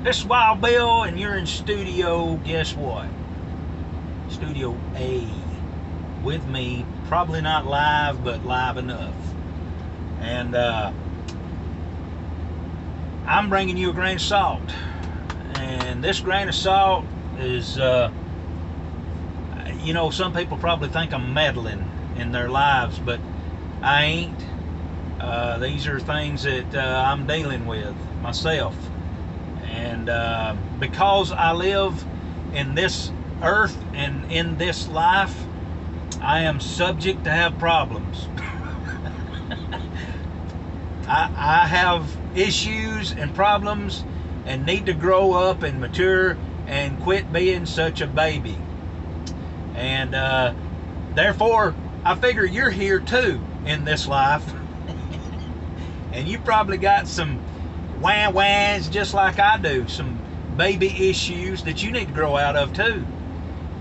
This is Wild Bill, and you're in studio, guess what? Studio A. With me, probably not live, but live enough. And I'm bringing you a grain of salt. And this grain of salt is, some people probably think I'm meddling in their lives, but I ain't. These are things that I'm dealing with myself. And because I live in this earth and in this life, I am subject to have problems. I have issues and problems and need to grow up and mature and quit being such a baby. And therefore, I figure you're here too in this life. And you probably got some wah-wahs just like I do, some baby issues that you need to grow out of too.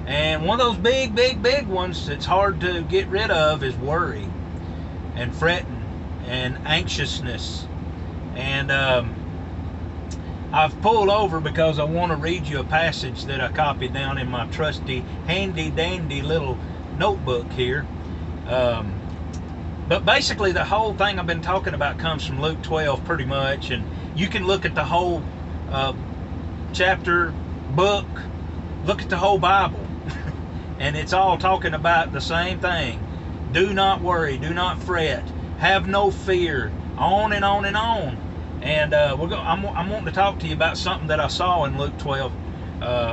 And one of those big ones that's hard to get rid of is worry and fretting and anxiousness. And I've pulled over because I want to read you a passage that I copied down in my trusty handy dandy little notebook here. But basically the whole thing I've been talking about comes from Luke 12 pretty much, and you can look at the whole chapter, book, look at the whole Bible, and it's all talking about the same thing. Do not worry, do not fret, have no fear, on and on and on. And I'm wanting to talk to you about something that I saw in Luke 12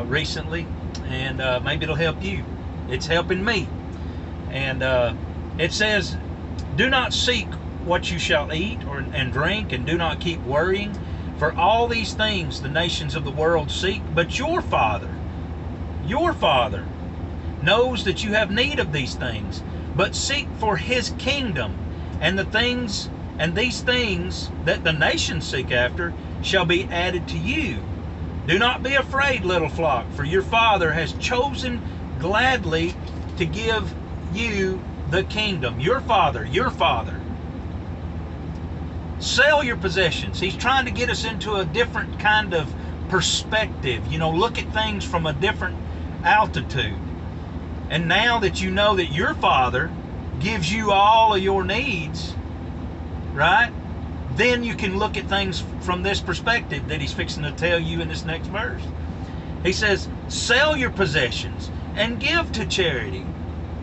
recently, and maybe it'll help you. It's helping me. And it says, do not seek what you shall eat and drink, and do not keep worrying, for all these things the nations of the world seek, but your Father knows that you have need of these things. But seek for his kingdom, and these things that the nations seek after shall be added to you. Do not be afraid, little flock, for your Father has chosen gladly to give you the kingdom. Your Father. Sell your possessions. He's trying to get us into a different kind of perspective. Look at things from a different altitude. And now that you know that your Father gives you all of your needs, right? Then you can look at things from this perspective that he's fixing to tell you in this next verse. He says, sell your possessions and give to charity.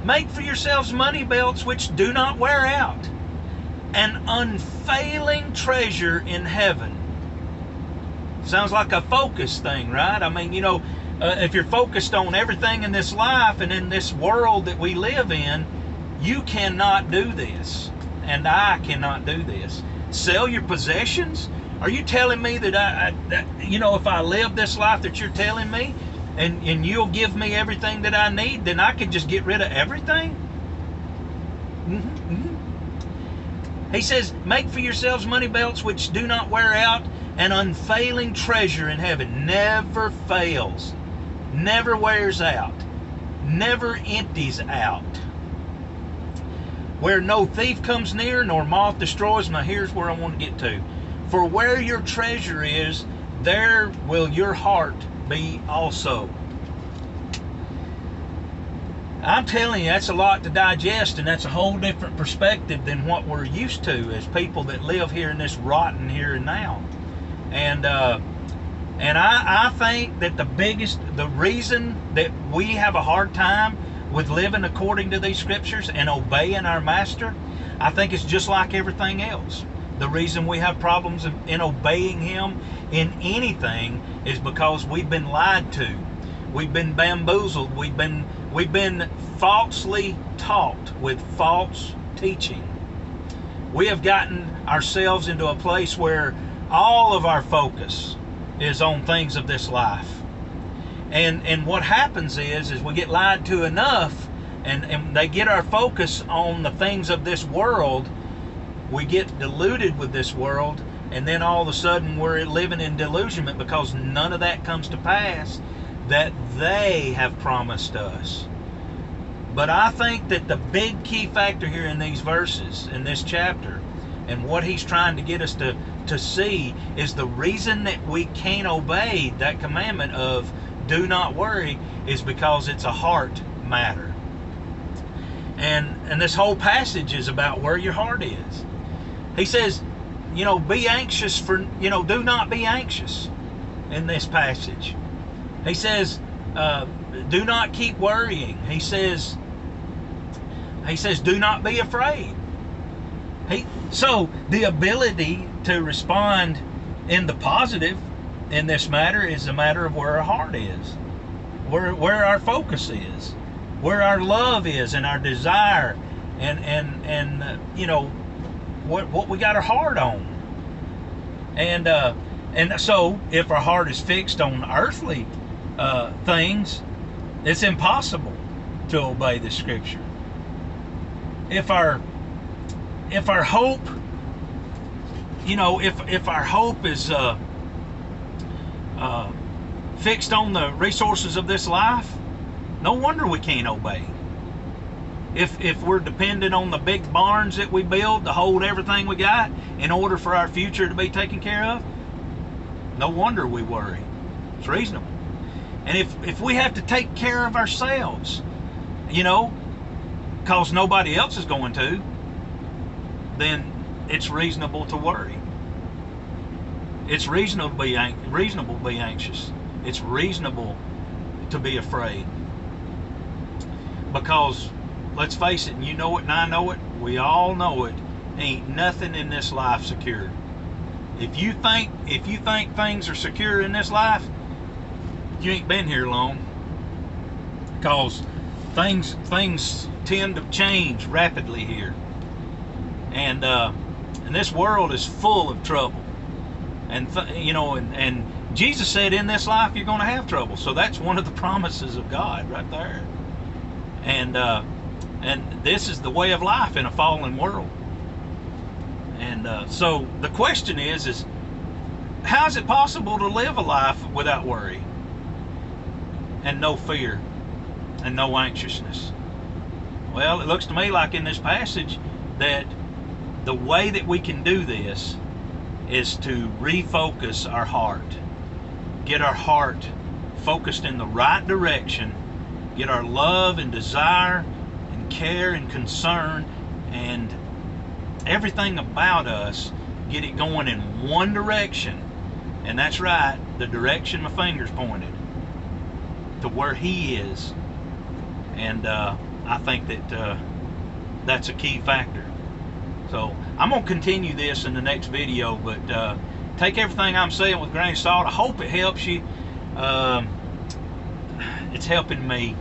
Make for yourselves money belts which do not wear out, an unfailing treasure in heaven. Sounds like a focus thing, right? I mean, if you're focused on everything in this life and in this world that we live in, you cannot do this. And I cannot do this. Sell your possessions? Are you telling me that if I live this life that you're telling me, and you'll give me everything that I need, then I can just get rid of everything? He says, make for yourselves money belts which do not wear out, an unfailing treasure in heaven. Never fails, never wears out, never empties out, where no thief comes near nor moth destroys. Now here's where I want to get to. For where your treasure is, there will your heart be also. I'm telling you, that's a lot to digest, and that's a whole different perspective than what we're used to as people that live here in this rotten here and now. And I think that the reason that we have a hard time with living according to these scriptures and obeying our master, I think it's just like everything else. The reason we have problems in obeying him in anything is because we've been lied to. We've been bamboozled. We've been falsely taught with false teaching. We have gotten ourselves into a place where all of our focus is on things of this life. And what happens is we get lied to enough, and they get our focus on the things of this world. We get deluded with this world, and then all of a sudden we're living in delusionment because none of that comes to pass that they have promised us. But I think that the big key factor here in these verses, in this chapter, And what he's trying to get us to see is the reason that we can't obey that commandment of do not worry is because it's a heart matter. And this whole passage is about where your heart is. He says, be anxious for, do not be anxious in this passage. He says, do not keep worrying. He says, do not be afraid. So the ability to respond in the positive in this matter is a matter of where our heart is, where our focus is, where our love is, and our desire, and what we got our heart on. And so if our heart is fixed on earthly things, it's impossible to obey the Scripture. If our hope, if our hope is fixed on the resources of this life, no wonder we can't obey. If we're dependent on the big barns that we build to hold everything we got in order for our future to be taken care of, no wonder we worry. It's reasonable. And if we have to take care of ourselves, because nobody else is going to, then it's reasonable to worry. It's reasonable to be anxious. It's reasonable to be afraid. Because, let's face it, and you know it and I know it, we all know it, ain't nothing in this life secure. If you think things are secure in this life, you ain't been here long. Because things tend to change rapidly here. And this world is full of trouble. And and Jesus said in this life you're going to have trouble. So that's one of the promises of God right there. And this is the way of life in a fallen world. And so the question is how is it possible to live a life without worry and no fear and no anxiousness? Well, it looks to me like in this passage that the way that we can do this is to refocus our heart, get our heart focused in the right direction, get our love and desire and care and concern and everything about us, get it going in one direction. And that's right, the direction my finger's pointed, to where He is. And I think that that's a key factor. So I'm going to continue this in the next video, but take everything I'm saying with a grain of salt. I hope it helps you. It's helping me.